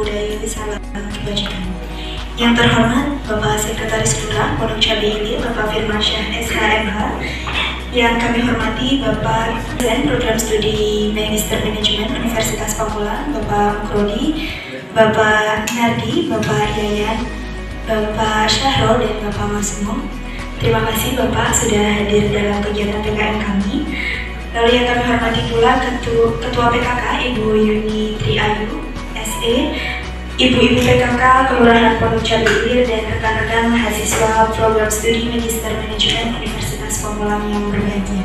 Budaya Wisata Kebajikan. Yang terhormat Bapak Sekretaris Lurah Pondok Cabe Ilir, Bapak Firmansyah SHMH. Yang kami hormati Bapak Dosen Program Studi Magister Manajemen Universitas Pamulang, Bapak Makrodi, Bapak Nardi, Bapak Yayan, Bapak Syahrul, dan Bapak Masmo. Terima kasih Bapak sudah hadir dalam kegiatan PKM kami. Lalu yang kami hormati pula Ketua PKK Ibu Yuni Triayu, SE, Ibu-Ibu PKK Kelurahan Pondok Cabe Ilir, dan rekan-rekan mahasiswa Program Studi Magister Manajemen Universitas Pamulang yang berbahagia.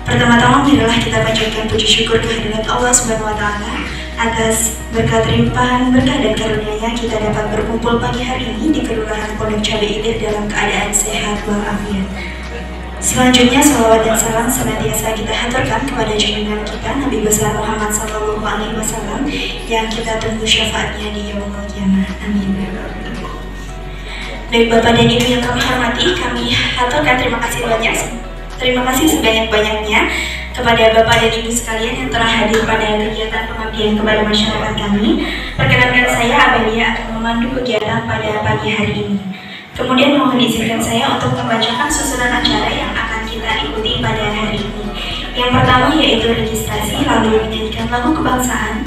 Pertama-tama marilah kita panjatkan puji syukur kehadirat Allah Subhanahu wa Ta'ala atas berkat limpahan berkah dan karunia-Nya kita dapat berkumpul pagi hari ini di Kelurahan Pondok Cabe Ilir dalam keadaan sehat walafiat. Selanjutnya, salawat dan salam senantiasa kita haturkan kepada junjungan kita Nabi besar Muhammad SAW yang kita tunggu syafaatnya di yaumul qiyamah. Amin. Baik Bapak dan Ibu yang kami hormati, kami haturkan terima kasih sebanyak-banyaknya kepada Bapak dan Ibu sekalian yang telah hadir pada kegiatan pengabdian kepada masyarakat kami. Perkenankan saya Amelia akan memandu kegiatan pada pagi hari ini. Kemudian mohon izinkan saya untuk membacakan susunan acara yang akan kita ikuti pada hari ini. Yang pertama yaitu registrasi, lalu menyanyikan lagu kebangsaan,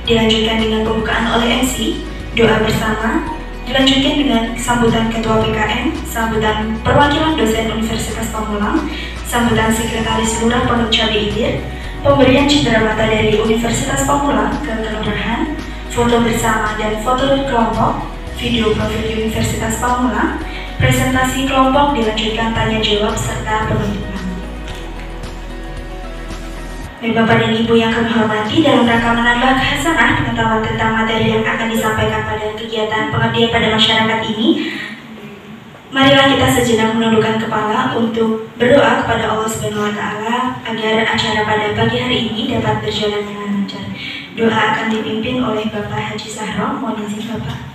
dilanjutkan dengan pembukaan oleh MC, doa bersama, dilanjutkan dengan sambutan Ketua PKM, sambutan perwakilan dosen Universitas Pamulang, sambutan Sekretaris Lurah Pondok Cabe Ilir, pemberian cenderamata dari Universitas Pamulang ke kelurahan, foto bersama dan foto kelompok, video profil Universitas Pamulang, presentasi kelompok, dilanjutkan tanya jawab serta penutupan. Bapak dan Ibu yang kami hormati, dalam rangka menambah khasanah pengetahuan tentang materi yang akan disampaikan pada kegiatan pengabdian pada masyarakat ini, marilah kita sejenak menundukkan kepala untuk berdoa kepada Allah Subhanahu wa Ta'ala agar acara pada pagi hari ini dapat berjalan dengan lancar. Doa akan dipimpin oleh Bapak Haji Sahro. Mohon izin Bapak.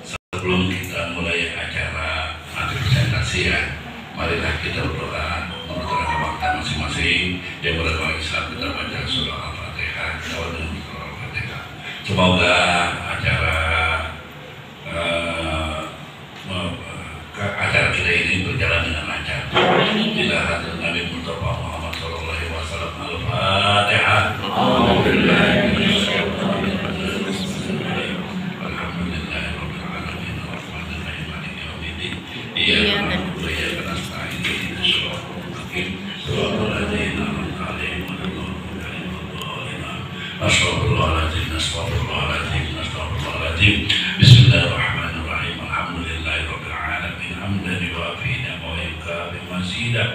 Sebelum kita mulai acara presentasi ya, marilah kita berdoa menurut waktu masing-masing. Yang beragama Islam kita baca surah Al-Fatihah, awal dengan surah Al-Fatihah. Semoga acara kita ini berjalan dengan lancar. Bila hadir Nabi Mustafa Muhammad SAW. Al-Fatihah. Bismillahirrahmanirrahim. Alhamdulillahirrahmanirrahim. Hamdan yuwafi ni'mahu wa yukafi mazidah.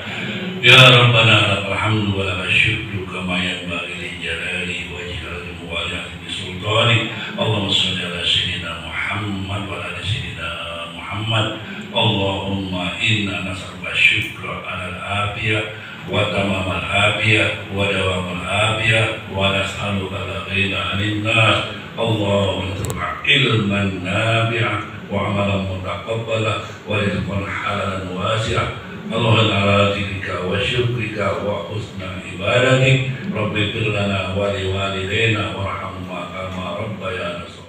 Ya Rabbana lakal hamdu wa lakal syukru kama yanbaghi li jalali wajhika wa li sultani. Allahumma shalli ala sayyidina Muhammad wa ala sayyidina Muhammad. Allahumma inna nas'aluka syukra ala al-afiyah wa tamamal afiyah wa dawamal afiyah wa nas'aluka al-ghina 'anil nas. Allahumma irzuqna ilman nafi'an wa 'amalan mutaqabbala wa rizqan halalan wasi'an. Allahumma ala dzikrika wa syukrika wa husna ibadatik. Rabbi fir lana wa li walidayna warhamhuma kama rabbayana shaghira.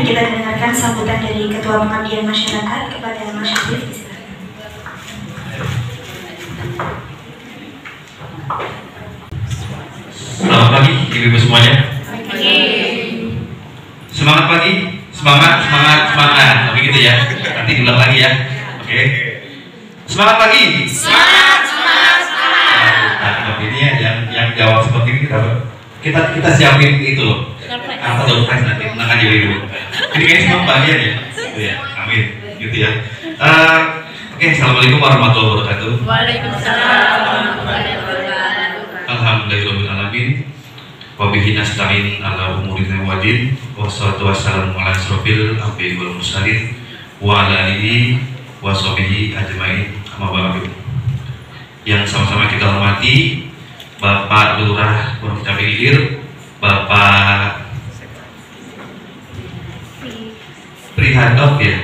Kita dengarkan sambutan dari Ketua Pengabdian Masyarakat kepada masyarakat. Selamat pagi Ibu-ibu semuanya. Semangat pagi, semangat. Tapi gitu ya. Nanti diulang lagi ya. Oke. Semangat pagi. Semangat. Nah, ini ya yang jawab seperti ini kita siapin itu loh. Apa door prize nanti menang aja dulu. Jadi kayaknya semua bahagia ya. Gitu ya. Amin. Gitu ya. Oke, assalamualaikum warahmatullahi wabarakatuh. Waalaikumsalam warahmatullahi wabarakatuh. Alhamdulillahirabbil alamin. Wa bihi nasta'in ala umuri wadin. Wassalatu wassalamu ala asrofil anbiya'i wal mursalin wa ala alihi wa sahbihi ajmain. Amma ba'du. Yang sama-sama kita hormati Bapak Lurah Pondok Cabe Ilir, Bapak Prihanto ya,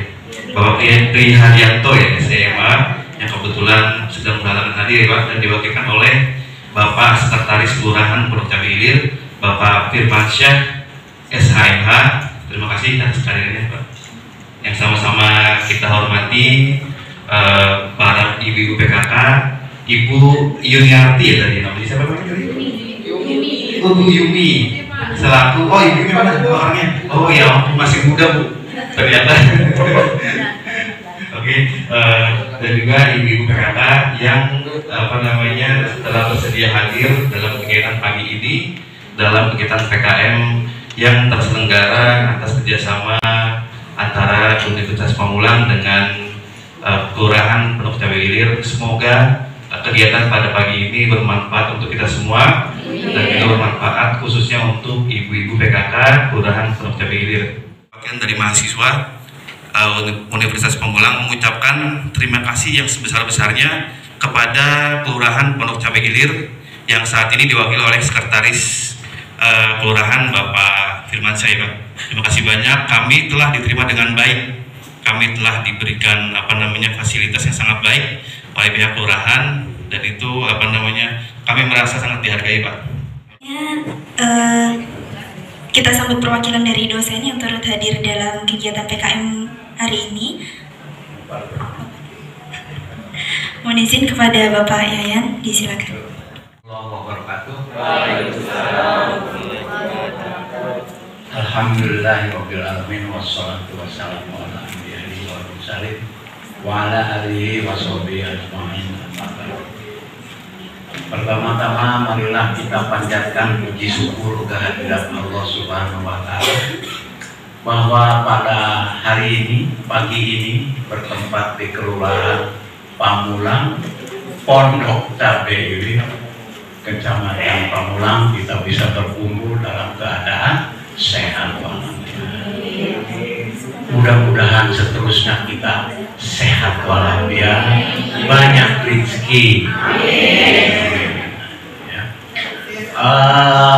Bapak Prihanto ya, SMA yang kebetulan sedang berhalangan hadir Pak, dan diwakilkan oleh Bapak Sekretaris Kelurahan Pondok Cabe Ilir, Bapak Firmansyah SHMH. Terima kasih atas kehadirannya Pak. Yang sama-sama kita hormati para ibu-ibu PKK, Ibu Yuniarti ya tadi namanya, siapa namanya tadi? Ibu Yumi selaku, oh Ibu Yumi mana orangnya? Oh ya, masih muda Bu ternyata. Oke, dan juga ibu-ibu PKK yang telah bersedia hadir dalam kegiatan pagi ini, dalam kegiatan PKM yang terselenggara atas kerjasama antara Universitas Pamulang dengan Kelurahan Pondok Cabe Ilir. Semoga kegiatan pada pagi ini bermanfaat untuk kita semua dan juga bermanfaat khususnya untuk ibu-ibu PKK Kelurahan Pondok Cabe Ilir. Bagian dari mahasiswa Universitas Pamulang mengucapkan terima kasih yang sebesar-besarnya kepada Kelurahan Pondok Cabe Ilir yang saat ini diwakili oleh Sekretaris Kelurahan Bapak Firmansyah ya Pak. Terima kasih banyak, kami telah diterima dengan baik, kami telah diberikan fasilitas yang sangat baik oleh pihak kelurahan, dan itu kami merasa sangat dihargai Pak. Kita sambut perwakilan dari dosen yang turut hadir dalam kegiatan PKM hari ini. Mohon izin kepada Bapak Yayan, disilakan. Alhamdulillahirabbil alamin wassalatu wassalamu ala anbiya'i wal mursalin wa ala alihi wa sahbihi ajmain. Pertama-tama marilah kita panjatkan puji syukur kehadirat Allah Subhanahu wa taala bahwa pada hari ini, pagi ini bertempat di Kelurahan Pamulang, Pondok Cabe Ilir, Kecamatan Pamulang, kita bisa berkumpul dalam keadaan sehat walafiat. Mudah-mudahan seterusnya kita sehat walafiat, banyak rezeki.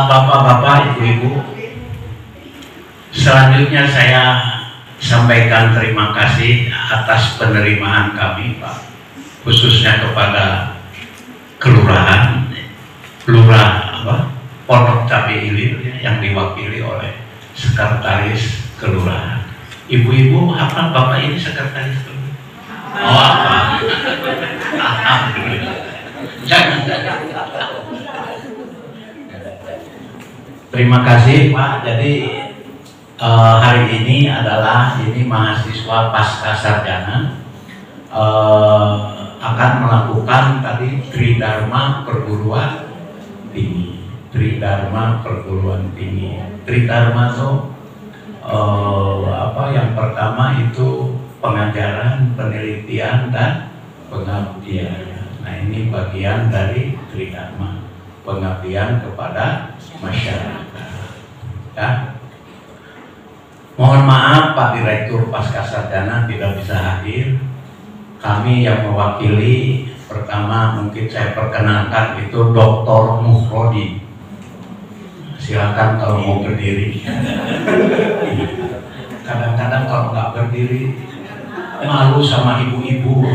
Bapak-bapak, ibu-ibu, selanjutnya saya sampaikan terima kasih atas penerimaan kami Pak, khususnya kepada kelurahan Pondok Cabe Ilir yang diwakili oleh Sekretaris Kelurahan. Ibu-ibu, apa Bapak ini Sekretaris Kelurahan? Oh apa? Alhamdulillah. Jangan. Terima kasih Pak. Jadi hari ini adalah mahasiswa pasca sarjana akan melakukan tadi Tridharma Perguruan Tinggi. Tridharma Perguruan Tinggi. Tridharma itu yang pertama itu pengajaran, penelitian, dan pengabdian. Nah ini bagian dari Tridharma, pengabdian kepada masyarakat. Ya. Mohon maaf Pak Direktur Pasca Sarjana tidak bisa hadir. Kami yang mewakili, pertama mungkin saya perkenalkan itu Dr. Muhrodi. Silakan kalau mau berdiri. Kadang-kadang kalau nggak berdiri malu sama ibu-ibu.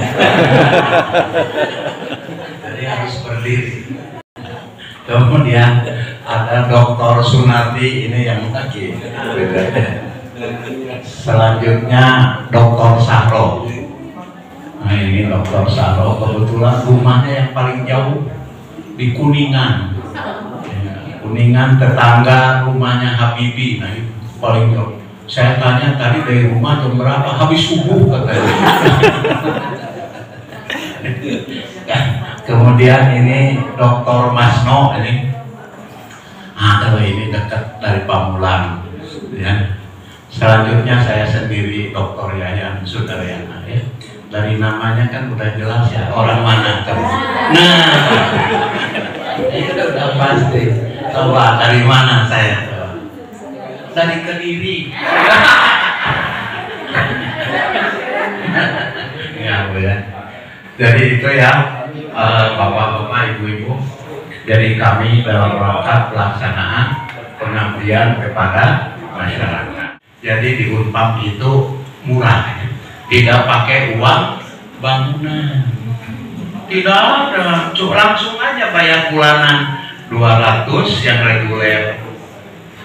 Jadi harus berdiri. Kemudian ada Dr. Sunardi, ini yang lagi. Selanjutnya Dr. Sahro. Nah ini Dr. Sahro, kebetulan rumahnya yang paling jauh di Kuningan. Kuningan, tetangga rumahnya Habibi, nah itu paling jauh. Saya tanya tadi dari rumah jam berapa? Habis subuh katanya. Kemudian ini Dr. Masno ini, kalau ini dekat dari Pamulang, ya. Selanjutnya saya sendiri Dr. Yayan Sudaryana, ya. Dari namanya kan udah jelas ya orang mana kamu. Nah, itu udah pasti. Coba dari mana saya? Dari Kediri. Ya, Bu, ya. Jadi itu ya, bapak-bapak, ibu-ibu. Jadi kami dalam rangka pelaksanaan pengabdian kepada masyarakat. Jadi di Unpam itu murah, ya. Tidak pakai uang bangunan. Tidak ada, langsung aja bayar bulanan 200 yang reguler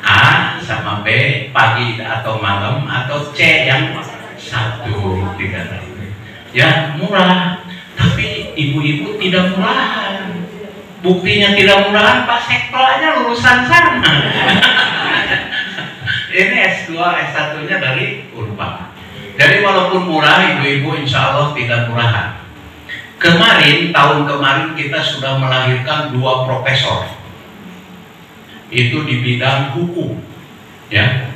A sama B pagi atau malam, atau C yang 1 300. Ya murah, tapi ibu-ibu tidak murahan. Buktinya tidak murahan, pas sekolahnya lulusan sana. Ini S2, S1-nya dari Unpam. Jadi walaupun murah, ibu-ibu insya Allah tidak murahan. Kemarin, tahun kemarin kita sudah melahirkan 2 profesor. Itu di bidang hukum, ya.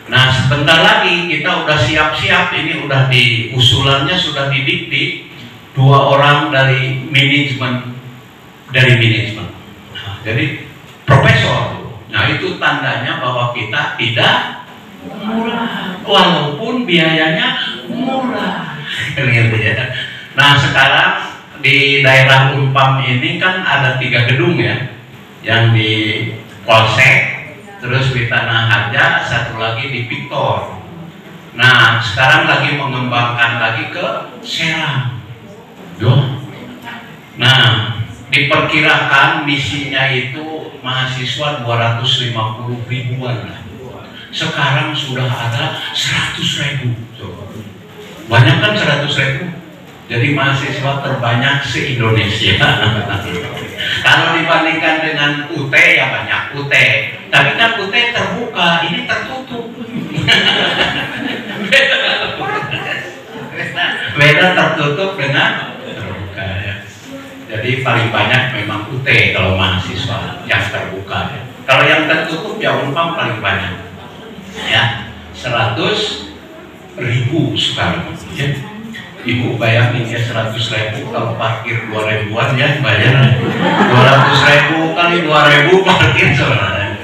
Nah sebentar lagi kita udah siap-siap, ini udah di usulannya sudah didikti 2 orang dari manajemen, Nah, jadi profesor. Nah itu tandanya bahwa kita tidak murah, walaupun biayanya murah. Nah sekarang di daerah Unpam ini kan ada 3 gedung ya, yang di Polsek, terus di Tanah Harja, satu lagi di Victor. Nah sekarang lagi mengembangkan lagi ke Serang. Nah diperkirakan misinya itu mahasiswa 250 ribuan. Sekarang sudah ada 100.000. Banyak kan 100.000? Jadi mahasiswa terbanyak se-Indonesia. Kalau dibandingkan dengan UT ya banyak UT. Tapi kan UT terbuka, ini tertutup. Beda tertutup dengan terbuka ya. Jadi paling banyak memang UT kalau mahasiswa yang terbuka ya. Kalau yang tertutup ya Unpam paling banyak. Ya, 100.000 sekarang. Ya. Ibu bayangin ya 100.000 kalau parkir 2.000-an ya bayar 200.000 kali 2.000 parkir sebenarnya.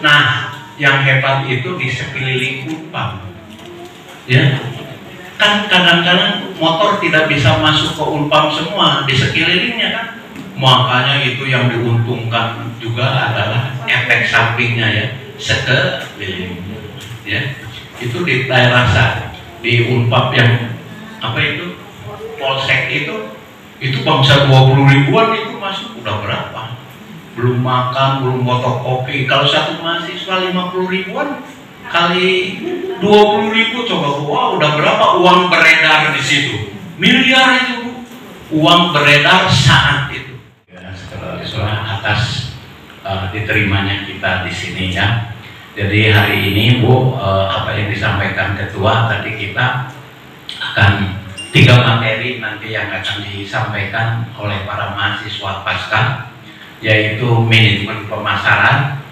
Nah yang hebat itu di sekeliling Unpam ya, kan kadang-kadang motor tidak bisa masuk ke Unpam semua, di sekelilingnya kan. Makanya itu yang diuntungkan juga adalah efek sampingnya ya, sekeliling ya. Itu di daerah di Unpam yang apa itu Polsek itu bangsa 20 ribuan itu masuk udah berapa, belum makan, belum fotokopi. Kalau satu mahasiswa 50 ribuan kali 20 ribu coba, wah udah berapa uang beredar di situ, miliar itu uang beredar saat itu ya. Setelah atas diterimanya kita di sini ya. Jadi hari ini Bu, apa yang disampaikan ketua tadi, kita akan 3 materi nanti yang akan disampaikan oleh para mahasiswa pasca, yaitu manajemen pemasaran,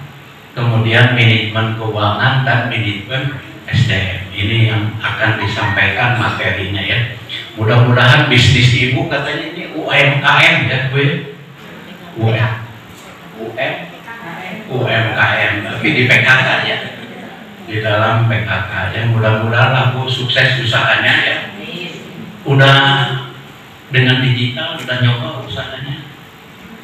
kemudian manajemen keuangan, dan manajemen SDM. Ini yang akan disampaikan materinya ya. Mudah-mudahan bisnis ibu katanya ini UMKM ya Bu. UMKM, tapi di PKK ya, di dalam PKK ya. Mudah-mudahan lah Bu sukses usahanya ya. Udah dengan digital, udah nyoba usahanya.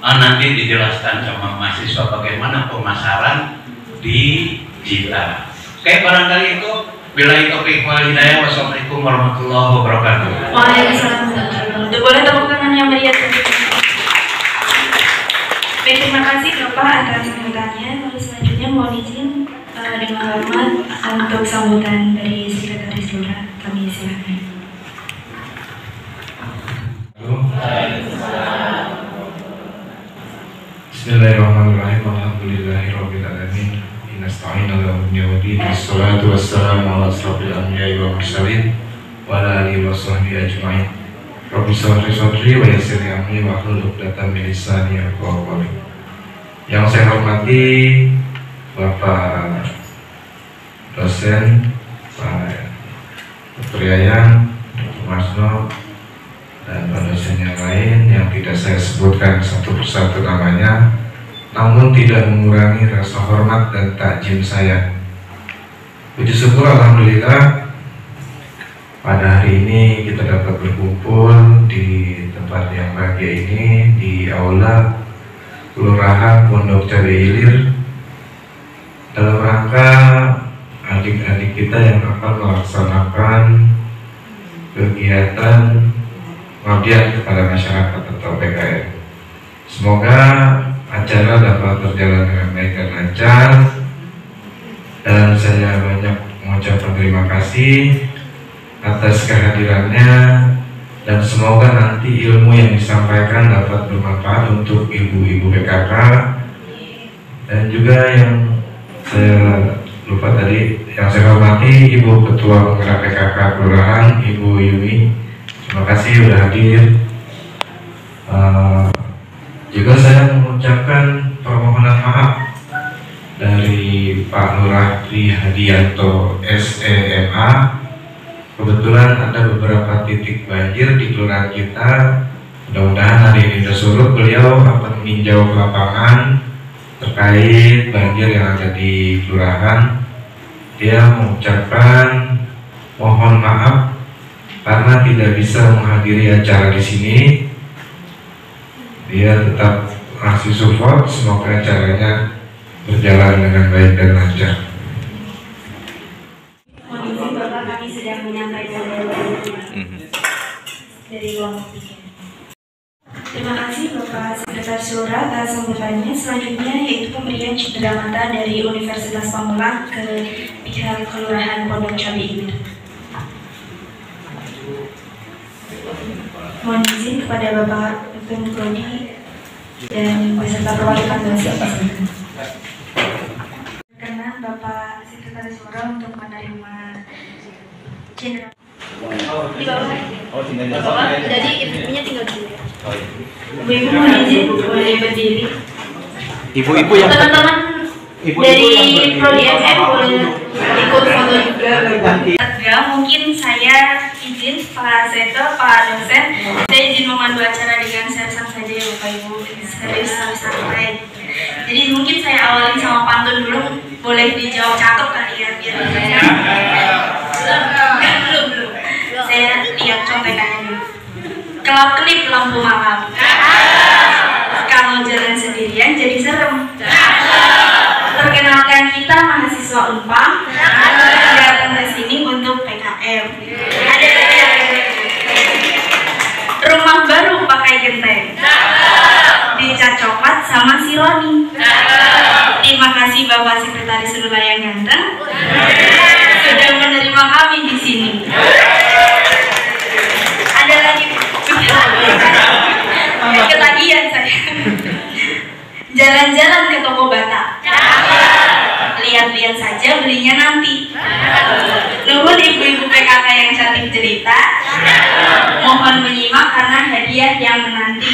Nanti dijelaskan sama mahasiswa bagaimana pemasaran digital. Oke, barangkali itu. Billahi taufiq wal hidayah. Wassalamualaikum warahmatullahi wabarakatuh. Waalaikumsalam. Boleh tepuk tangan yang meriah. Baik, terima kasih Bapak atas sambutannya. Lalu selanjutnya mohon izin dengan hormat untuk sambutan dari Sekretaris Lurah, kami silakan. Bismillahirrahmanirrahim. Alhamdulillahirabbil alamin. nasta'in ala dunya wa din. Wassalatu wassalamu ala asrofil anbiya'i wal mursalin wa ala alihi wa sahbihi ajma'in. Rabbi shrah li sadri wa yassir li amri wa hlul 'uqdatam min lisani yafqahu qawli. Yang saya hormati Bapak dosen, Pak Dr. Yayan, Dr. Marsno, dan Pak dosen yang lain yang tidak saya sebutkan satu persatu namanya, namun tidak mengurangi rasa hormat dan takjim saya. Puji syukur Alhamdulillah, pada hari ini kita dapat berkumpul di tempat yang bahagia ini, di aula Kelurahan Pondok Cabe Ilir, dalam rangka adik-adik kita yang akan melaksanakan kegiatan pengabdian kepada masyarakat atau PKM. Semoga acara dapat berjalan dengan baik dan lancar, dan saya banyak mengucapkan terima kasih atas kehadirannya, dan semoga nanti ilmu yang disampaikan dapat bermanfaat untuk ibu-ibu PKK, dan juga yang saya lupa tadi, yang saya hormati Ibu Ketua Penggerak PKK Kelurahan, Ibu Yumi, terima kasih sudah hadir. Juga saya mengucapkan permohonan maaf dari Pak Lurah Tri Hadianto SEMA. Kebetulan ada beberapa titik banjir di kelurahan kita. Mudah-mudahan hari ini sudah surut. Beliau akan meninjau ke lapangan terkait banjir yang ada di kelurahan. Dia mengucapkan mohon maaf karena tidak bisa menghadiri acara di sini. Dia tetap ngasih support, semoga acaranya berjalan dengan baik dan lancar. Bapak, kami sedang menyampaikan dari ruang publik. Terima kasih Bapak Sekretaris Lurah atas sambutannya. Selanjutnya yaitu pemberian cindera mata dari Universitas Pamulang ke pihak Kelurahan Pondok Cabe Ilir. Mohon izin kepada Bapak Dr. Mukrodi dan beserta perwakilan dosen. Karena Bapak Sekretaris Lurah untuk menerima cindera. Di bawah. Jadi ibunya tinggal dulu. Ibu-ibu mohon izin boleh berdiri. Ibu-ibu yang Teman-teman dari Prodi FM boleh ikut foto juga. Mungkin saya izin Pak Seto, Pak dosen, saya izin memandu acara dengan sersan saja ya Bapak Ibu, serius santai. Jadi mungkin saya awalin sama pantun dulu, boleh dijawab cakep kali ya biar belum. Saya lihat contekannya dulu. Kelap-kelip lampu malam. Kalau jalan sendirian jadi serem. Perkenalkan kita mahasiswa Unpam datang ke sini untuk PKM. Ada lagi yang rumah baru pakai genteng. Dicat coklat sama si Roni. Terima kasih Bapak Sekretaris Lurah yang ganteng sudah menerima kami di sini. Ada lagi ketagihan saya. Jalan-jalan ke toko bata. Lihat-lihat saja, belinya nanti. Nuhun ibu-ibu PKK yang cantik cerita. Mohon menyimak karena hadiah yang menanti.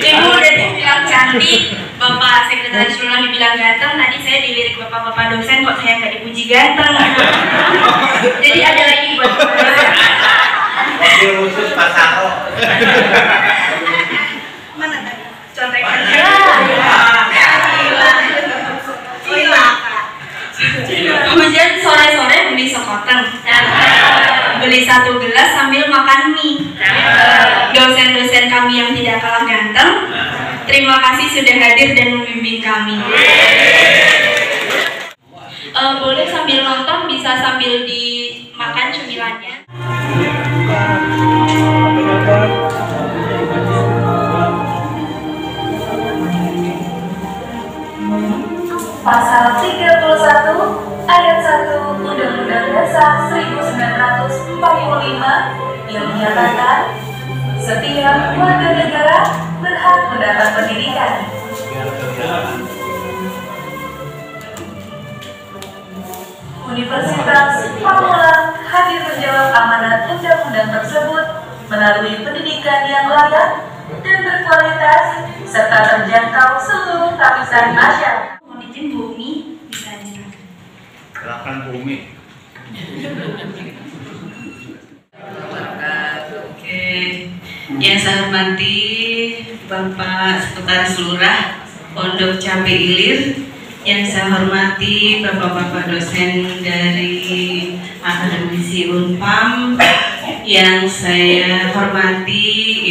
Ibu udah dibilang cantik, Bapak Sekretaris Lurah dibilang ganteng. Tadi saya dilirik bapak-bapak dosen, kok saya nggak dipuji ganteng. Jadi ada lagi buat mobil khusus Pak Saro. mana tadi? Contekannya. Hujan sore-sore beli sekoteng. Beli 1 gelas sambil makan mie. Dosen-dosen kami yang tidak kalah ganteng, terima kasih sudah hadir dan membimbing kami. Boleh sambil nonton, bisa sambil dimakan cemilannya. Pasal 31 ayat 1 Undang-Undang Dasar 1945 yang menyatakan setiap warga negara berhak mendapat pendidikan. Universitas Pamulang hadir menjawab amanat undang-undang tersebut melalui pendidikan yang layak dan berkualitas serta terjangkau seluruh lapisan masyarakat. Mohon izin Bumi bisa nyerahkan. Silakan Bumi. Oke, yang saya hormati Bapak Sekretaris Lurah Pondok Cabe Ilir, yang saya hormati Bapak-bapak dosen dari Akademisi Unpam, yang saya hormati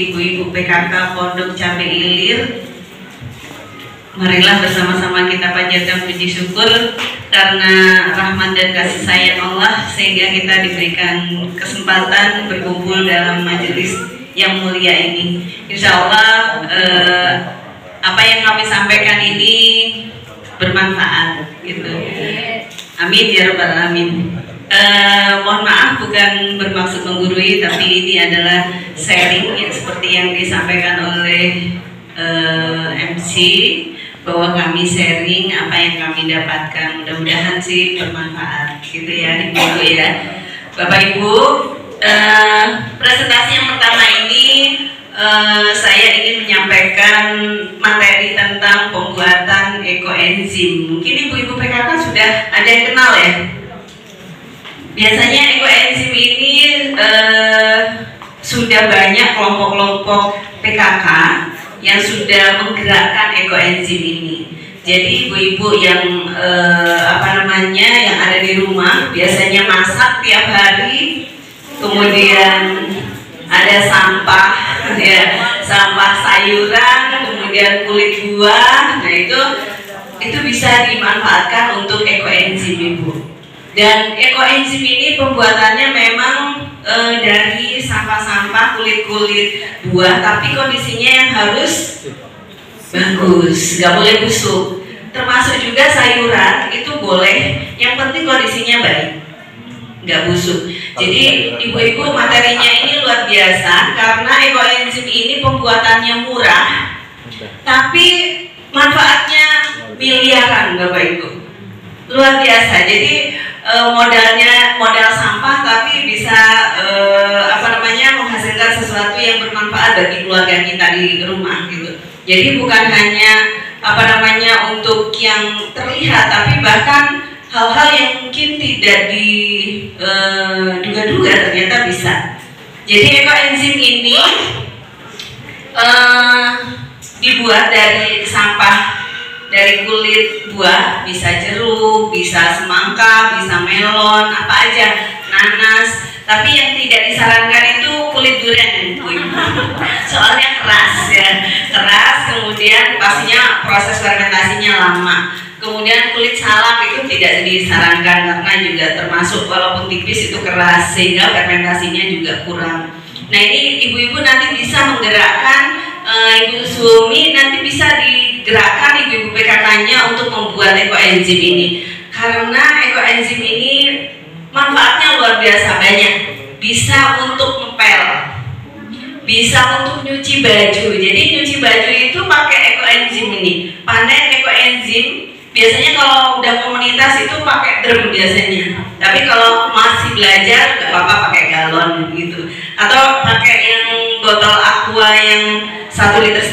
Ibu-ibu PKK Pondok Cabe Ilir. Marilah bersama-sama kita panjatkan puji syukur karena rahmat dan kasih sayang Allah sehingga kita diberikan kesempatan berkumpul dalam majelis yang mulia ini. Insya Allah apa yang kami sampaikan ini bermanfaat gitu. Amin ya rabbal alamin. Mohon maaf bukan bermaksud menggurui, tapi ini adalah sharing ya, seperti yang disampaikan oleh MC, bahwa kami sharing apa yang kami dapatkan. Mudah-mudahan sih bermanfaat gitu ya Ibu ya. Bapak Ibu, presentasi yang pertama ini saya ingin menyampaikan materi tentang pembuatan ekoenzim. Mungkin ibu-ibu PKK sudah ada yang kenal ya. Biasanya ekoenzim ini sudah banyak kelompok-kelompok PKK yang sudah menggerakkan ekoenzim ini. Jadi ibu-ibu yang yang ada di rumah biasanya masak tiap hari, kemudian ada sampah ya, sampah sayuran, kemudian kulit buah. Nah itu bisa dimanfaatkan untuk ekoenzim Ibu. Dan ekoenzim ini pembuatannya memang dari sampah-sampah kulit-kulit buah, tapi kondisinya yang harus bagus, nggak boleh busuk. Termasuk juga sayuran itu boleh, yang penting kondisinya baik, nggak busuk. Jadi ibu-ibu materinya ini luar biasa karena ekoenzim ini pembuatannya murah, tapi manfaatnya miliaran Bapak Ibu, luar biasa. Jadi modal sampah tapi bisa menghasilkan sesuatu yang bermanfaat bagi keluarga kita di rumah gitu. Jadi bukan hanya untuk yang terlihat, tapi bahkan hal-hal yang mungkin tidak diduga-duga ternyata bisa. Jadi ekoenzim ini dibuat dari sampah, dari kulit buah, bisa jeruk, bisa semangka, bisa melon, apa aja, nanas. Tapi yang tidak disarankan itu kulit durian, soalnya keras ya, keras. Kemudian pastinya proses fermentasinya lama. Kemudian kulit salak itu tidak disarankan karena juga termasuk walaupun tipis itu keras sehingga fermentasinya juga kurang. Nah ini ibu-ibu nanti bisa menggerakkan, Ibu Sumi nanti bisa digerakkan ibu-ibu PKK-nya untuk membuat ekoenzim ini. Karena ekoenzim ini manfaatnya luar biasa banyak. Bisa untuk ngepel, bisa untuk nyuci baju. Jadi nyuci baju itu pakai ekoenzim ini. Pandai ekoenzim. Biasanya kalau udah komunitas itu pakai drum biasanya. Tapi kalau masih belajar nggak apa-apa pakai galon gitu. Atau pakai yang botol aqua yang 1,5 liter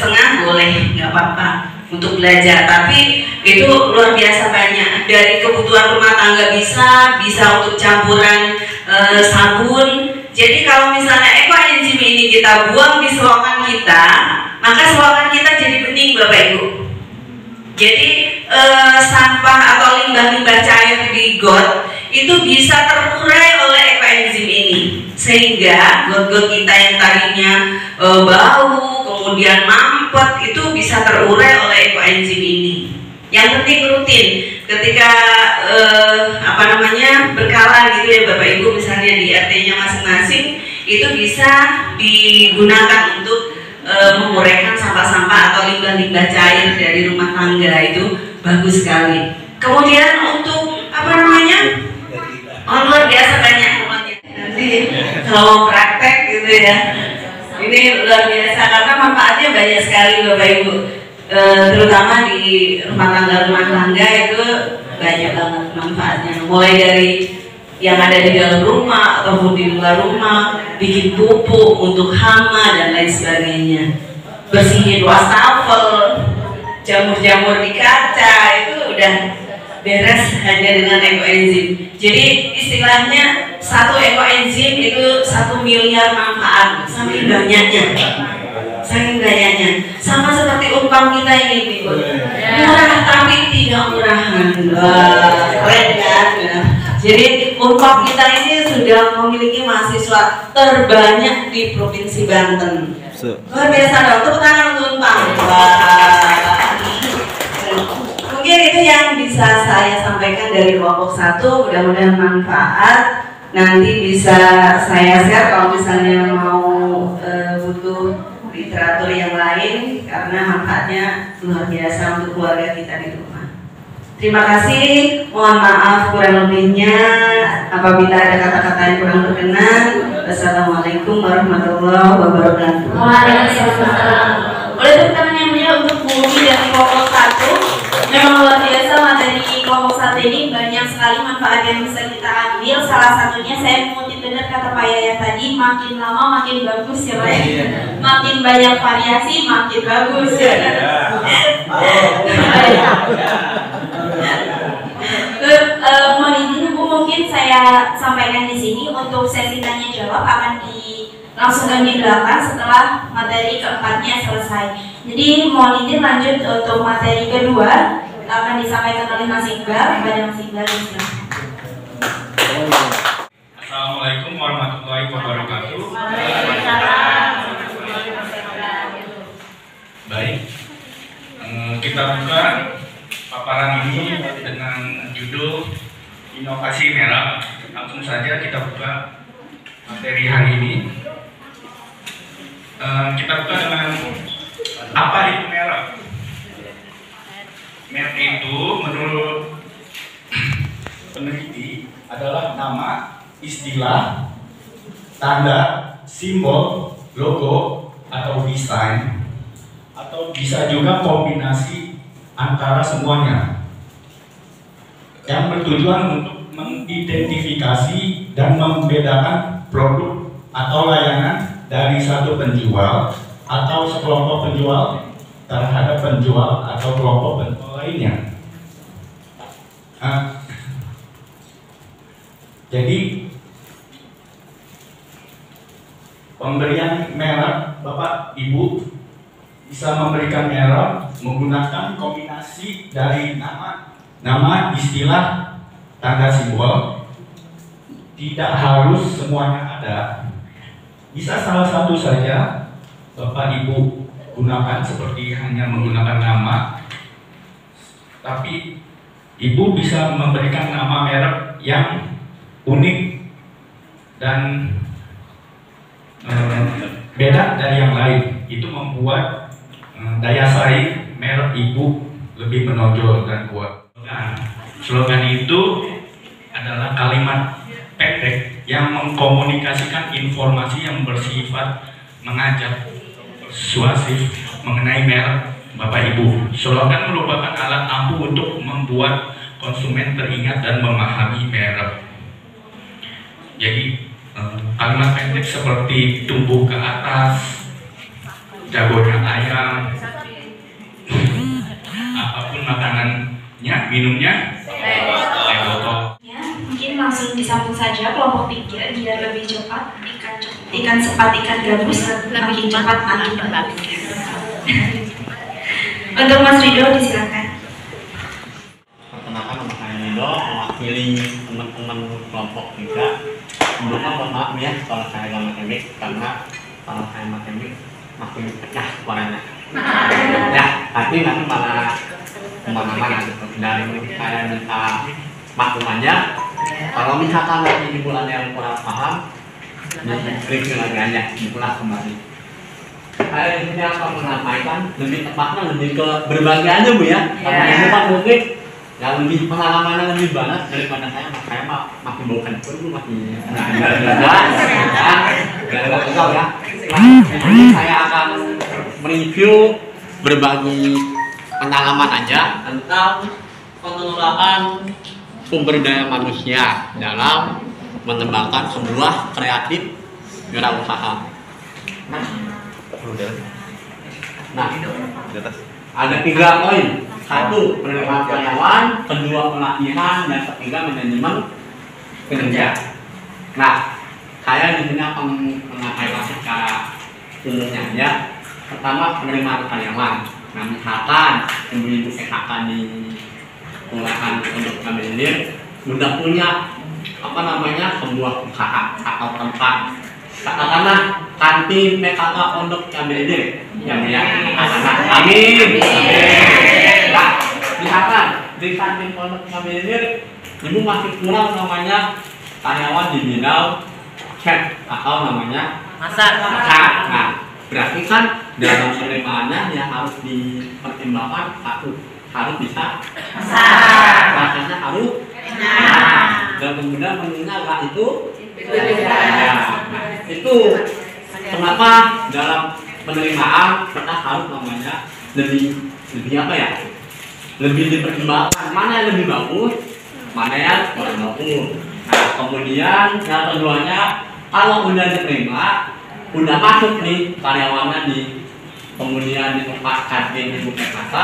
boleh, nggak apa-apa untuk belajar. Tapi itu luar biasa banyak. Dari kebutuhan rumah tangga bisa untuk campuran sabun. Jadi kalau misalnya ekoenzim ini kita buang di selokan kita, maka selokan kita jadi bening Bapak Ibu. Jadi sampah atau limbah-limbah cair di got itu bisa terurai oleh ekoenzim ini, sehingga got-got kita yang tadinya bau kemudian mampet itu bisa terurai oleh ekoenzim ini. Yang penting rutin ketika berkala gitu ya Bapak Ibu, misalnya di RT-nya masing-masing itu bisa digunakan untuk menguraikan sampah-sampah atau limbah-limbah cair dari rumah tangga. Itu bagus sekali. Kemudian untuk luar biasa banyak nanti kalau praktek gitu ya, ini luar biasa karena manfaatnya banyak sekali Bapak Ibu, terutama di rumah tangga itu banyak banget manfaatnya, mulai dari yang ada di dalam rumah ataupun di luar rumah, bikin pupuk untuk hama dan lain sebagainya, bersihin wastafel, jamur-jamur di kaca, itu udah beres hanya dengan ekoenzim. Jadi istilahnya satu ekoenzim itu 1 miliar manfaat, saking banyaknya. Saking banyaknya, sama seperti umpam kita ini, Bu. Murah tapi tidak murahan. Wah, keren kan? Jadi umpam kita ini sudah memiliki mahasiswa terbanyak di Provinsi Banten. Luar biasa dong, tepuk tangan untuk umpam. Mungkin itu yang bisa saya sampaikan dari kelompok 1, mudah-mudahan manfaat. Nanti bisa saya share kalau misalnya mau butuh literatur yang lain, karena manfaatnya luar biasa untuk keluarga kita di rumah. Terima kasih, mohon maaf kurang lebihnya apabila ada kata-kata yang kurang berkenan. Wassalamualaikum warahmatullahi wabarakatuh. Waalaikumsalam. Oleh teman yang mulia, untuk Bu Umi dari kelompok 1, memang luar biasa materi kelompok 1 ini, banyak sekali manfaat yang bisa kita ambil. Salah satunya saya mengutip benar kata Pak Yaya tadi, makin lama makin bagus ya Pak. Makin banyak variasi makin bagus ya. Mohon izin Bu, mungkin saya sampaikan di sini untuk sesi tanya jawab akan dilangsungkan di belakang setelah materi keempatnya selesai. Jadi mohon izin lanjut untuk materi kedua akan disampaikan oleh Mas Iqbal. Kepada Mas Iqbal, silakan. Assalamualaikum warahmatullahi wabarakatuh. Baik, kita buka paparan ini dengan judul inovasi merah. Langsung saja kita buka materi hari ini. Kita buka dengan apa itu merah. Merah itu menurut peneliti adalah nama, istilah, tanda, simbol, logo, atau desain, atau bisa juga kombinasi antara semuanya yang bertujuan untuk mengidentifikasi dan membedakan produk atau layanan dari satu penjual atau sekelompok penjual terhadap penjual atau kelompok penjual lainnya. Jadi pemberian merek, Bapak Ibu bisa memberikan merek menggunakan kombinasi dari nama, istilah, tanda, simbol. Tidak harus semuanya ada. Bisa salah satu saja Bapak Ibu gunakan, seperti hanya menggunakan nama, tapi Ibu bisa memberikan nama merek yang unik dan beda dari yang lain. Itu membuat daya saing merek Ibu lebih menonjol dan kuat. Slogan itu adalah kalimat pendek yang mengkomunikasikan informasi yang bersifat mengajak, persuasif mengenai merek Bapak Ibu. Slogan merupakan alat ampuh untuk membuat konsumen teringat dan memahami merek. Jadi kalimat pendek seperti tumbuh ke atas, jagonya ayam, apapun makanannya, minumnya, teh botol. Ya, mungkin langsung disambung saja kelompok 3 biar lebih cepat. Ikan cepat, ikan gabus, makin cepat makin bagus. Untuk Mas Rido disilakan. Perkenalkan, nama saya Rido, mewakili teman-teman kelompok 3. Sebelumnya mohon maaf ya kalau saya gak matematik, karena kalau saya matematik makin pecah suaranya. Ya, tapi nanti malah kemana-mana gitu. Dan saya minta maklum aja kalau misalkan nanti di bulan yang kurang paham, review lagi aja, diulas kembali. Saya di sini akan menyampaikan lebih tepatnya lebih ke berbagi aja Bu ya. Karena yang bukan mungkin yang lebih pengalamannya lebih banyak daripada saya makin bukan itu makin ya. Jadi saya akan mereview berbagi pengalaman aja tentang pengelolaan sumber daya manusia dalam mengembangkan sebuah kreatif wirausaha. Nah, ada 3 poin. 1, penerimaan karyawan, 2, pelatihan, dan 3, manajemen kinerja. Nah, saya di sini akan menyampaikan secara umumnya ya. Pertama, penerimaan karyawan. Nah, misalkan ibu-ibu PKK di kelurahan untuk Kamelir sudah punya sebuah usaha atau tempat, katakanlah kantin PKK Pondok Kamelir yang amin. Nah, misalkan di kantin Pondok Kamelir ibu masih kurang karyawan di bidang chef atau masak. Nah, berarti kan dalam penerimaannya dia harus dipertimbangkan harus bisa masak, rasanya harus enak, dan kemudian menunya itu itu kenapa dalam penerimaan kita harus lebih dipertimbangkan mana yang lebih bagus, mana yang kurang bagus. Nah, kemudian yang keduanya, kalau udah diterima, udah masuk nih karyawannya kemudian ditempatkan di ibu PKK,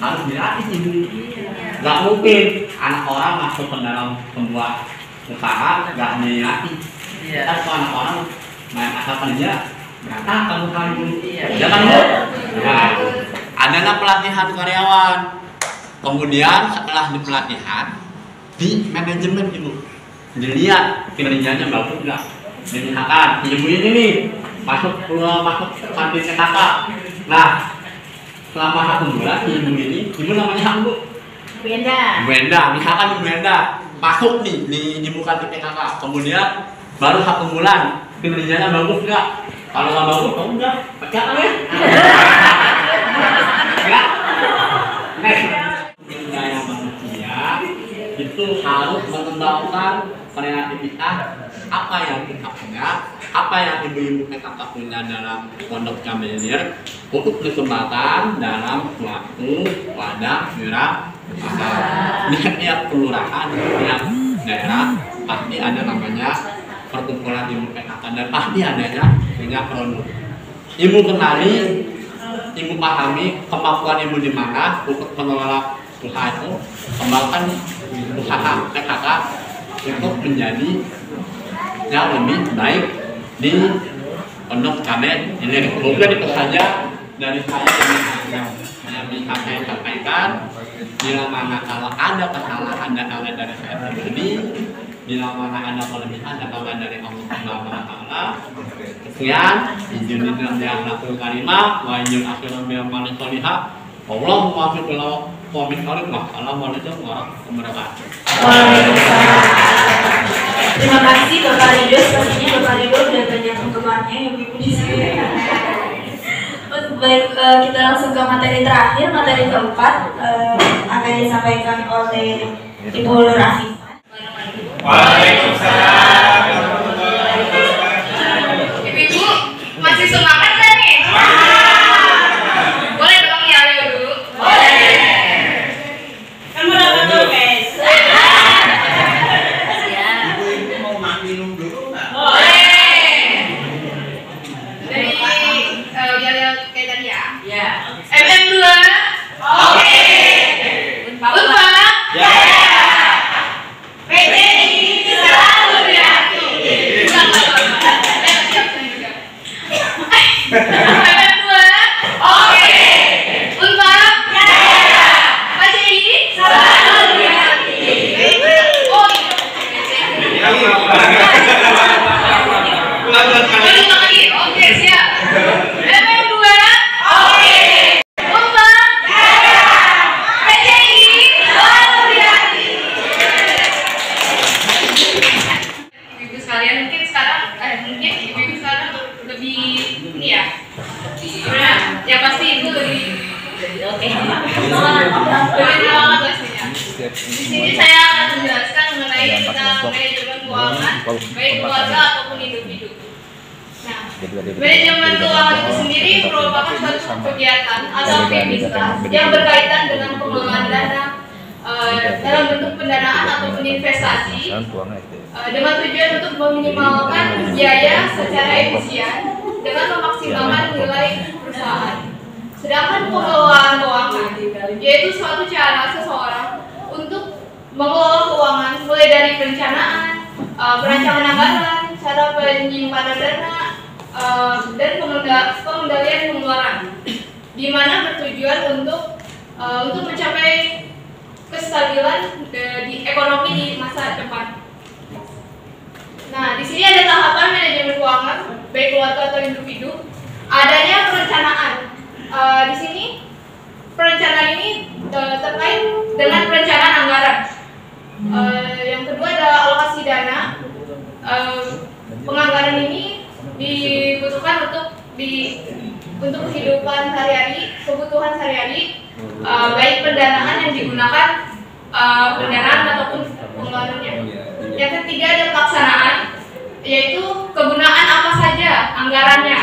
harus dilatih ibu. Gak mungkin anak orang masuk ke dalam sebuah usaha gak dilatih. Kan kalau anak orang main asal kerja, berantakan usaha ibu. Ya kan bu? Nah, adanya pelatihan karyawan. Kemudian setelah di pelatihan, di manajemen ibu, dilihat kinerjanya bagus nggak. Misalkan ibu ini nih masuk kantin PKK. Nah, selama 1 bulan ibu namanya apa bu? Benda. Misalkan ibu Benda masuk nih di ibu kantin PKK. Kemudian baru 1 bulan kinerjanya bagus nggak? Kalau nggak bagus, kamu udah pecat ya? Ya. Daya manusia itu harus mengembangkan kreativitas apa yang kita punya, apa yang ibu-ibu PKK punya dalam Pondok Kamelir untuk dikembangkan dalam suatu wadah wirausaha. Di setiap kelurahan, di setiap daerah pasti ada perkumpulan ibu PKK dan pasti adanya punya produk. Ibu kenali, ibu pahami kemampuan ibu di mana untuk mengelola usaha itu, kembangkan usaha PKK untuk menjadi yang lebih baik di Pondok Kamelir ini. Mungkin itu saja dari saya yang bisa saya sampaikan. Bila mana kalau ada kesalahan datangnya dari saya pribadi, bila mana ada kelebihan datangnya dari Allah Subhanahu wa Ta'ala. Sekian, izin dan akhir kalimah, wa izin akhiran bil amal shalihah. Allahumma waffiq ila aqwamit thoriq. Assalamualaikum warahmatullahi wabarakatuh. Terima kasih Bapak Ridho, sepertinya Bapak Ridho sudah banyak penggemarnya yang ibu di sini. Baik, kita langsung ke materi terakhir, materi keempat akan disampaikan oleh Ibu Nur Afifah. Waalaikumsalam. Ibu-ibu masih semangat kan nih? Boleh dong ya dulu? Boleh. Kan mau dapat topes. Ibu mau minum dulu nggak? Boleh. Dari yel-yel kayak tadi ya? Ya. MM2. Oke. Unpad. Ya. PTI selalu di hati. MM2. Oke. Unpad. Ya. PTI selalu di hati. Oh iya. Baru lagi. Oke, siap. MM2. Oke. Unpad. Ya. PTI selalu di hati. Ibu sekalian mungkin sekarang ibu sekarang lebih ini ya. Nah, ya pasti ibu lebih oke. Lebih semangat pastinya. Di sini saya akan menjelaskan mengenai tentang manajemen keuangan baik keluarga ataupun individu. Nah, manajemen keuangan itu sendiri merupakan suatu kegiatan atau aktivitas yang berkaitan dengan pengelolaan dana, dalam bentuk pendanaan ataupun investasi dengan tujuan untuk meminimalkan biaya secara efisien dengan memaksimalkan nilai perusahaan. Sedangkan pengelolaan keuangan yaitu suatu cara seseorang untuk mengelola keuangan mulai dari perencanaan, perancangan anggaran, cara penyimpanan dana, dan pengendalian pengeluaran, di mana bertujuan untuk mencapai kestabilan di ekonomi di masa depan. Nah, di sini ada tahapan manajemen keuangan baik keluarga atau individu. Adanya perencanaan. Di sini perencanaan ini terkait dengan perencanaan anggaran. Yang kedua ada alokasi dana. Penganggaran ini dibutuhkan untuk kehidupan sehari-hari, kebutuhan sehari-hari, baik pendanaan yang digunakan pendanaan ataupun pengeluarannya. Yang ketiga ada pelaksanaan, yaitu kegunaan apa saja anggarannya.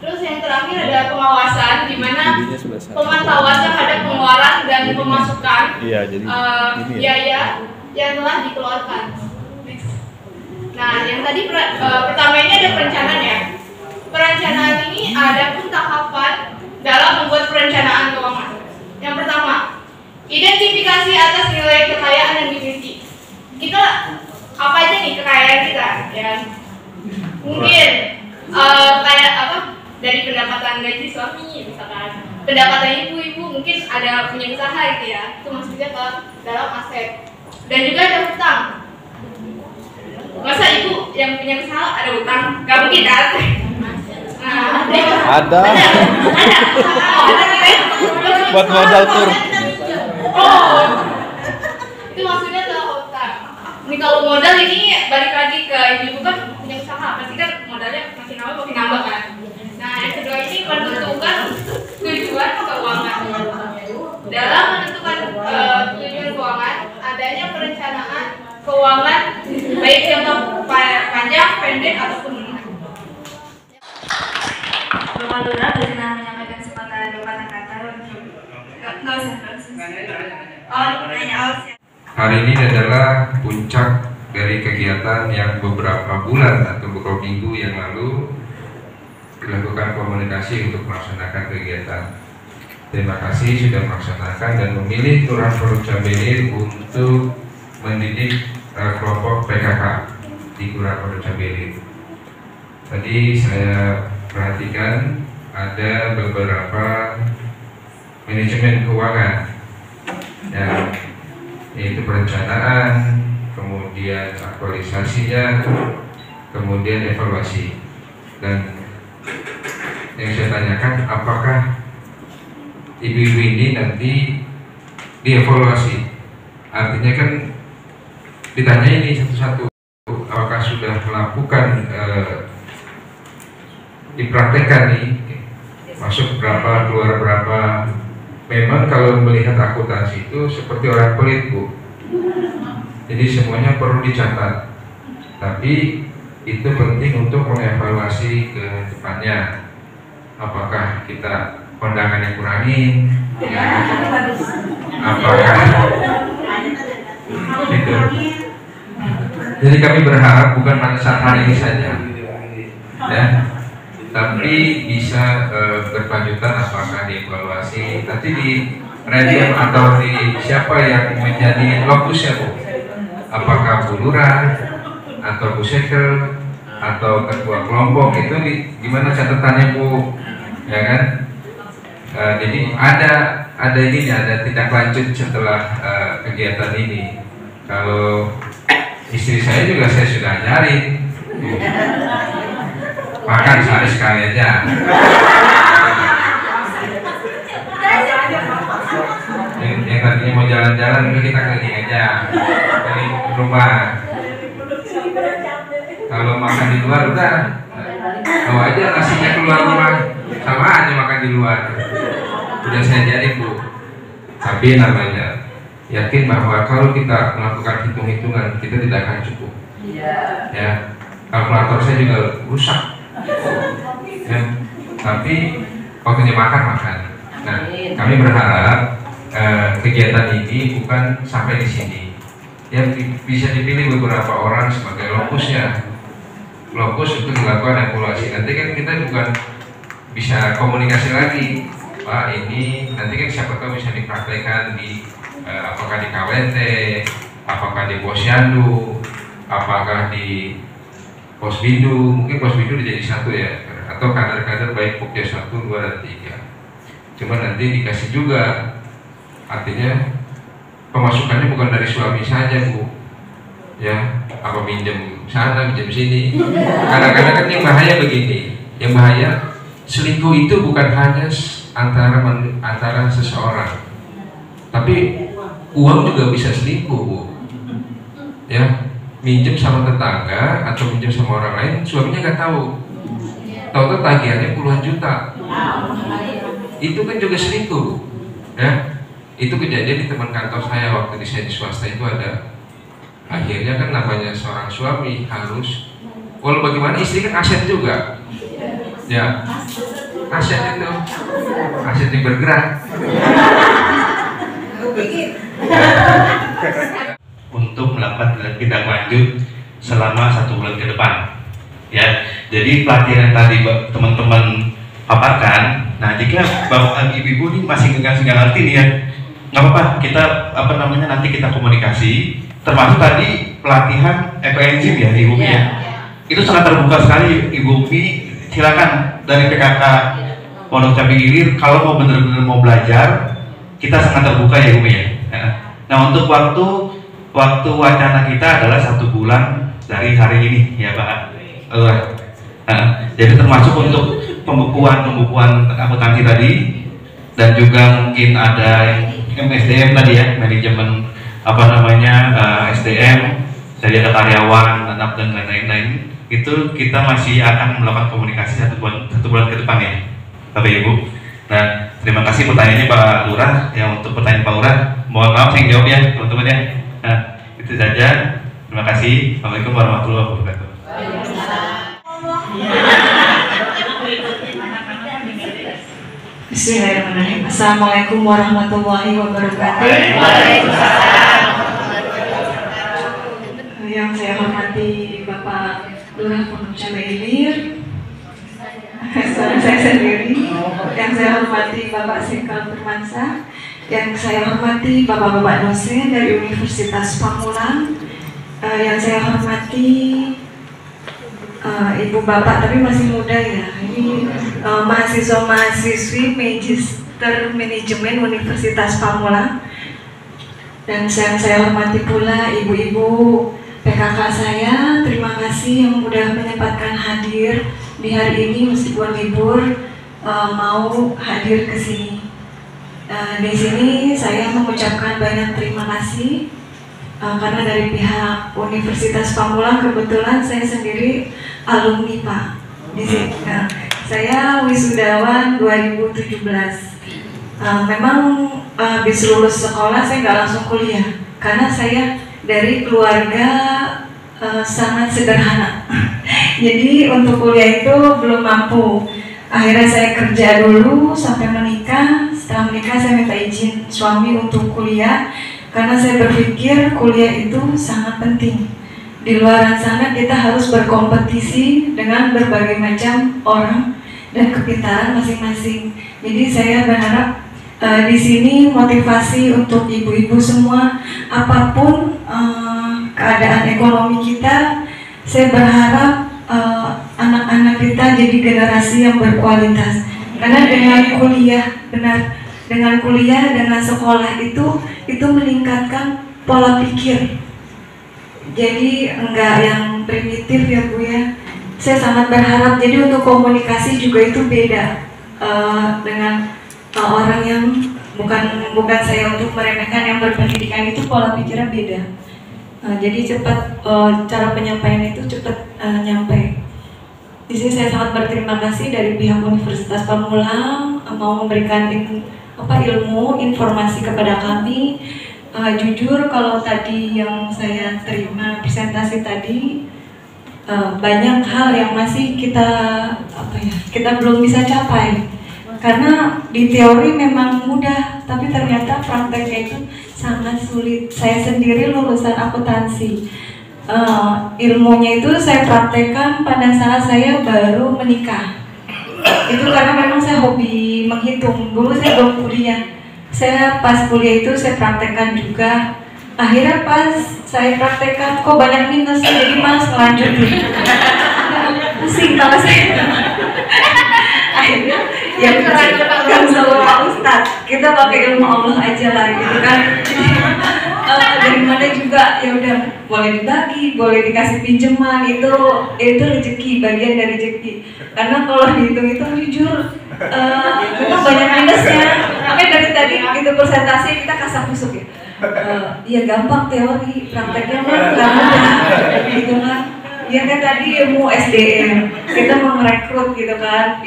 Terus yang terakhir ada pengawasan, di mana pemantauan terhadap pengeluaran dan pemasukan biaya yang telah dikeluarkan. Nah, yang tadi pertama ini ada perencanaan ya. Perencanaan ini ada pun tahapan dalam membuat perencanaan keuangan. Yang pertama, identifikasi atas nilai kekayaan yang dimiliki. Kita apa aja nih kekayaan kita? Ya, mungkin kayak apa? Dari pendapatan gaji suami, misalkan pendapatan ibu mungkin ada punya usaha gitu ya. Itu maksudnya ke dalam aset. Dan juga ada hutang. Masa ibu yang punya usaha ada hutang? Gak mungkin kan? Ada. Buat modal tur. Oh, itu maksudnya ke hutang. Ini kalau modal ini balik lagi ke ibu kan punya usaha, pasti kan modalnya makin nambah kan. Nah, yang kedua ini menentukan tujuan keuangan. Dalam menentukan tujuan keuangan, adanya perencanaan keuangan baik jangka panjang, pendek ataupun menengah. Bapak Lurah berkenan menyampaikan sepatah dua patah kata untuk nggak usah. Hari ini adalah puncak dari kegiatan yang beberapa bulan atau beberapa minggu yang lalu dilakukan komunikasi untuk melaksanakan kegiatan. Terima kasih sudah melaksanakan dan memilih Kelurahan Pondok Cabelir untuk mendidik kelompok PKK di Kelurahan Pondok Cabelir. Tadi saya perhatikan ada beberapa manajemen keuangan yang yaitu perencanaan, kemudian aktualisasinya, kemudian evaluasi. Dan yang saya tanyakan, apakah ibu-ibu ini nanti dievaluasi? Artinya kan ditanya ini satu-satu, apakah sudah melakukan dipraktekkan nih, masuk berapa, keluar berapa. Memang kalau melihat akuntansi itu seperti orang pelit, Bu. Jadi semuanya perlu dicatat. Tapi itu penting untuk mengevaluasi ke depannya. Apakah kita kondangannya kurangin? Ya. Apakah itu? Jadi kami berharap bukan pada saat hari ini saja, ya, tapi bisa berkelanjutan. Apakah dievaluasi nanti di random atau di siapa yang menjadi lokusnya, Bu? Apakah Bu Lurah atau Bu Sekel atau ketua kelompok itu gimana catatannya, Bu? Ya kan? Jadi ada ininya, ada tindak lanjut setelah kegiatan ini. Kalau istri saya juga saya sudah ajarin, makan sehari sekali aja. Yang tadinya mau jalan-jalan udah kita keliling aja, keliling rumah. Kalau makan di luar udah bawa aja nasinya keluar rumah, sama aja makan di luar. Udah saya ajarin, Bu. Tapi namanya yakin bahwa kalau kita melakukan hitung-hitungan kita tidak akan cukup. Ya, kalkulator saya juga rusak. Ya, tapi waktunya makan. Nah, kami berharap kegiatan kegiatan ini bukan sampai di sini. Yang bisa dipilih beberapa orang sebagai lokusnya. Lokus untuk dilakukan evaluasi. Nanti kan kita juga bisa komunikasi lagi. Pak, ini nanti kan siapa tahu bisa dipraktekkan di apakah di KWT, apakah di Posyandu, apakah di Posbindu. Mungkin Posbindu jadi satu ya, atau kader-kader baik Pokja 1, 2, dan 3. Cuma nanti dikasih juga, artinya pemasukannya bukan dari suami saja, Bu. Ya, apa minjem sana, minjem sini. Kadang-kadang kan yang bahaya begini, yang bahaya selingkuh itu bukan hanya antara seseorang, tapi uang juga bisa selingkuh, Bu. Ya, minjem sama tetangga atau minjem sama orang lain, suaminya nggak tahu. Tahu-tahu tagihannya puluhan juta. Itu kan juga selingkuh, Bu. Ya, itu kejadian di teman kantor saya waktu saya di swasta itu ada. Akhirnya kan namanya seorang suami harus, walau bagaimana istri kan aset juga. Ya, aset itu, aset yang bergerak. Untuk melakukan tindak lanjut selama 1 bulan ke depan. Ya, jadi pelatihan yang tadi teman-teman paparkan. Nah, jika bapak ibu-ibu ini masih nggak ngerti nih ya, nggak apa-apa. Kita nanti kita komunikasi. Termasuk tadi pelatihan FENZIM ya, Ibu Mi ya. Itu sangat terbuka sekali, Ibu Mi. Silakan dari PKK Pondok Cabe Ilir, kalau mau benar-benar mau belajar, kita sangat terbuka ya, Ibu Mi ya. Nah, untuk waktu wacana kita adalah 1 bulan dari hari ini ya, Pak. Jadi termasuk untuk pembukuan akuntansi tadi, dan juga mungkin ada yang SDM tadi ya, manajemen SDM, jadi ada karyawan, anak dan lain-lain. Itu kita masih akan melakukan komunikasi 1 bulan ke depan ya, Bapak Ibu. Nah, terima kasih pertanyaannya Pak Lurah. Yang untuk pertanyaan Pak Lurah, mohon maaf saya jawab ya teman-teman ya. Nah, itu saja. Terima kasih. Assalamualaikum warahmatullahi wabarakatuh. Bismillahirrahmanirrahim. Assalamualaikum warahmatullahi wabarakatuh. Yang saya hormati Bapak Lurah Pondok Cabe Ilir, saya sendiri. Yang saya hormati Bapak Sekal Firmansyah, yang saya hormati Bapak-bapak dosen dari Universitas Pamulang, yang saya hormati Ibu Bapak, tapi masih muda ya, ini mahasiswa-mahasiswi Magister Manajemen Universitas Pamulang. Dan saya hormati pula ibu-ibu PKK saya, terima kasih yang sudah menyempatkan hadir di hari ini meskipun libur, mau hadir ke sini. Di sini saya mengucapkan banyak terima kasih karena dari pihak Universitas Pamulang kebetulan saya sendiri alumni Pak. Di sini, saya wisudawan 2017. Memang habis lulus sekolah saya nggak langsung kuliah karena saya dari keluarga sangat sederhana. Jadi untuk kuliah itu belum mampu. Akhirnya saya kerja dulu sampai menikah. Setelah menikah saya minta izin suami untuk kuliah karena saya berpikir kuliah itu sangat penting. Di luar sana kita harus berkompetisi dengan berbagai macam orang dan kepintaran masing-masing. Jadi saya berharap di sini motivasi untuk ibu-ibu semua, apapun keadaan ekonomi kita, saya berharap anak-anak kita jadi generasi yang berkualitas. Karena dengan kuliah, dengan kuliah, dengan sekolah itu meningkatkan pola pikir. Jadi enggak yang primitif ya Bu ya. Saya sangat berharap. Jadi untuk komunikasi juga itu beda dengan orang yang bukan saya untuk meremehkan, yang berpendidikan itu pola pikirnya beda. Jadi cepat cara penyampaian itu cepat nyampe. Di sini saya sangat berterima kasih dari pihak Universitas Pamulang mau memberikan ilmu, informasi kepada kami. Jujur kalau tadi yang saya terima presentasi tadi banyak hal yang masih kita belum bisa capai. karena di teori memang mudah, tapi ternyata prakteknya itu sangat sulit. Saya sendiri lulusan akuntansi. Ilmunya itu saya praktekkan pada saat saya baru menikah. Itu karena memang saya hobi menghitung. Dulu saya belum kuliah. Saya pas kuliah itu saya praktekkan juga. Akhirnya pas saya praktekkan kok banyak minus, jadi malas lanjutin. Pusing kalau saya. Akhirnya ya kan sama Pak Ustadz, kita pakai ilmu Allah aja lah gitu kan. Dari mana juga ya udah boleh dibagi, boleh dikasih pinjaman, itu rezeki, bagian dari rezeki. Karena kalau dihitung itu jujur memang banyak minusnya. Makanya dari tadi gitu persentase kita kasar kusuk ya. Ya gampang teori, prakteknya mah nggak mudah gitu kan. Ya kan tadi ilmu SDM, kita mau merekrut gitu kan.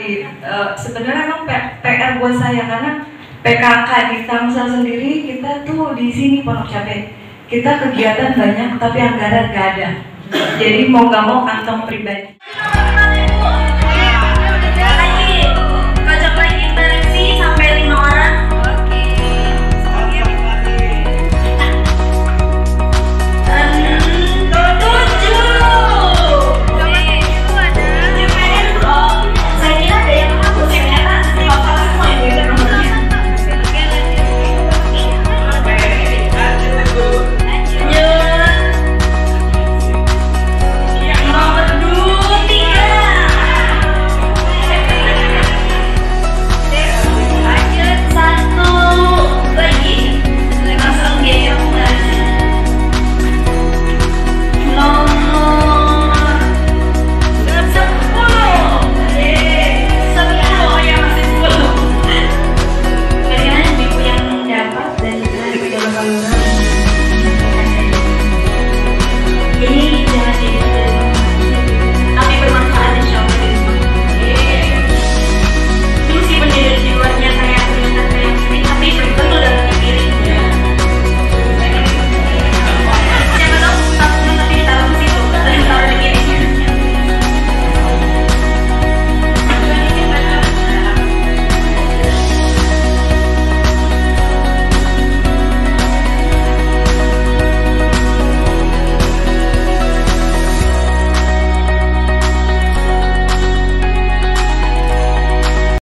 Sebenarnya emang PR buat saya karena PKK di Tangsel sendiri kita tuh di sini Pondok Cabai. Kita kegiatan banyak tapi anggaran nggak ada. Jadi mau nggak mau kantong pribadi.